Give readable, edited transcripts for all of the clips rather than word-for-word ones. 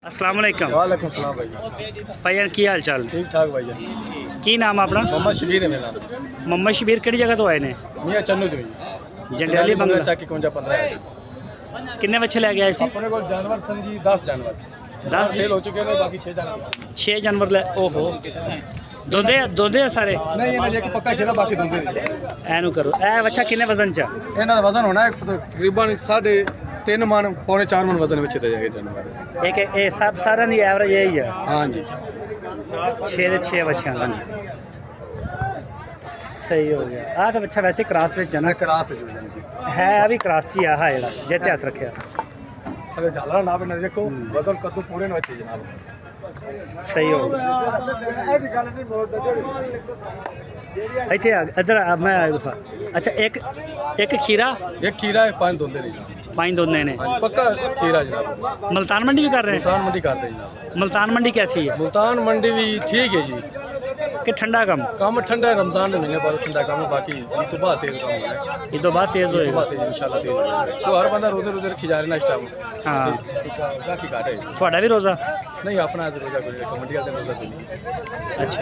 अस्सलाम वालेकुम। वालेकुम सलाम भाई। भाईजान की हाल चाल? ठीक ठाक भाई जान। की नाम अपना? मोहम्मद शबीर है मेरा नाम। मोहम्मद शबीर किहड़ी जगह तो आए ने? मियाँ चन्नू जो जंडियाली बंगला। चाकी 51 किन्ने बच्चे लैके आए सी? अपने को जानवर सन जी 10 जानवर 10 सेल हो चुके हैं, बाकी 6 जानवर 6 जानवर ले। ओहो दोंदे दोंदे सारे नहीं इन्हें एक पक्का खेला बाकी दूंगे नहीं। ਐਨੂੰ ਕਰੋ। ਇਹ ਬੱਚਾ ਕਿੰਨੇ ਵਜ਼ਨ ਚ? इन्हों का वजन होना है तकरीबन 3.5 मन पौने 4 मन वजन में चले जाएंगे जानवर। एक ये सब सारा दी एवरेज यही है। हाँ जी 6 ਦੇ 6 ਬੱਚਿਆਂ ਦਾ। ਸਹੀ ਹੋ ਗਿਆ। ਆਹ ਤਾਂ ਬੱਚਾ ਵੈਸੇ ਕ੍ਰਾਸ ਵਿੱਚ ਹੈ ਨਾ? क्रास है जी। ਹੈ ਆ ਵੀ ਕ੍ਰਾਸ ਚ ਹੀ ਆ ਹਾਂ ਜਿਹੜਾ ਜਿੱਤੇ ਹੱਥ ਰੱਖਿਆ। अरे झाला ना पे देखो वजन कद्दू पूरे न बच्चे जनाब। ਸਹੀ ਹੋ ਗਿਆ। ਇੱਥੇ ਇਧਰ ਮੈਂ ਆਇਆ ਦਫਾ। ਅੱਛਾ ਇੱਕ खीरा एक खीरा है 5 दोंदे नहीं जनाब। 5 दोंदे ने। हाँ जी, पक्का खीरा जनाब। मुल्तान मंडी भी कर रहे हैं? मुल्तान मंडी करते हैं जनाब। मुल्तान मंडी कैसी है? मुल्तान मंडी भी ठीक है जी। कि ठंडा कम? काम ठंडा है, रमजान के महीने पर ठंडा काम है, बाकी ईद तो बहुत तेज काम है। ये तो बात तेज तो होएगा। बहुत तेज इंशाल्लाह तेज होएगा। तो हर बंदा रोजे रोजे रखी जा रहे ना इस टाइम। हाँ बाकी घाट है थोड़ा भी रोज़ा? नहीं अपना आज रोजा कोई मंडी का रोजा कोई नहीं। अच्छा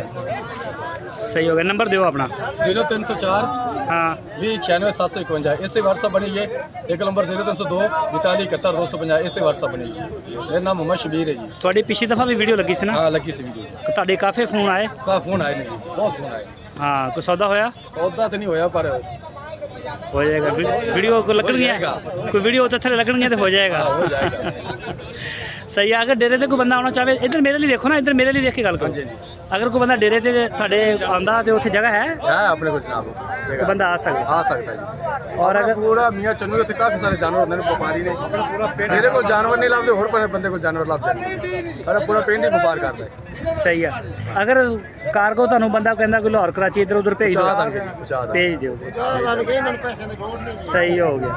सही हो गया। नंबर दो अपना। 0304 हाँ 20 96 751 इससे व्हाट्सअप बनी है। एक नंबर 0302 42 71 250 इससे व्हाट्सअप बनी है। मेरा नाम मोहम्मद शबीर है जी। थोड़ी पिछली दफ़ा भी वीडियो लगी सी ना? हाँ लगी सी वीडियो। ਤੁਹਾਡੇ ਕਾਫੀ ਫੋਨ ਆਏ? का फोन आए नहीं बहुत फोन आए। हाँ कोई सौदा होया? सौदा तो नहीं होया पर हो जाएगा। वीडियो को लगन गया कोई वीडियो तो थले लगन गया तो हो जाएगा। हाँ, हो जाएगा। सही है। अगर डेरे ते कोई बंदा आना चाहे इधर मेरे लिए देखो ना, इधर मेरे लिए देख के गल हाँ जी करो। अगर कोई बंदा डेरे ते ਤੁਹਾਡੇ आंदा तो उत्थे जगह है अपने को जनाब तो जगह बंदा आ सकता आ सकता है जी। और अगर पूरा मियाँ चन्नू उत्थे काफी सारे जानवर होंगे ने व्यापारी ने। मेरे को जानवर नहीं लाभते होर बंदे को जानवर लाभते। सारा पूरा पिंड ही व्यापार करता है। सही है। अगर कारगो ਤੁਹਾਨੂੰ ਬੰਦਾ ਕਹਿੰਦਾ ਕੋਈ ਲਾਹੌਰ ਕਰਾਚੀ ਇਧਰ ਉਧਰ ਭੇਜ पहुंचा ਦਿਓ, देंगे जी पहुंचा देंगे। ਭੇਜ ਦਿਓ। सही हो गया।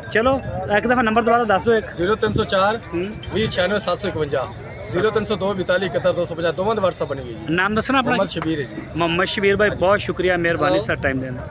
चलो एक दफ़ा नंबर दोबारा दस दो। एक 0304 20 96 751 0302 42 71 250 दोनों व्हाट्सअप बनी हुई है। नाम दसना अपना? मोहम्मद शबीर है जी। मोहम्मद शबीर भाई बहुत शुक्रिया, मेहरबानी सर टाइम देना।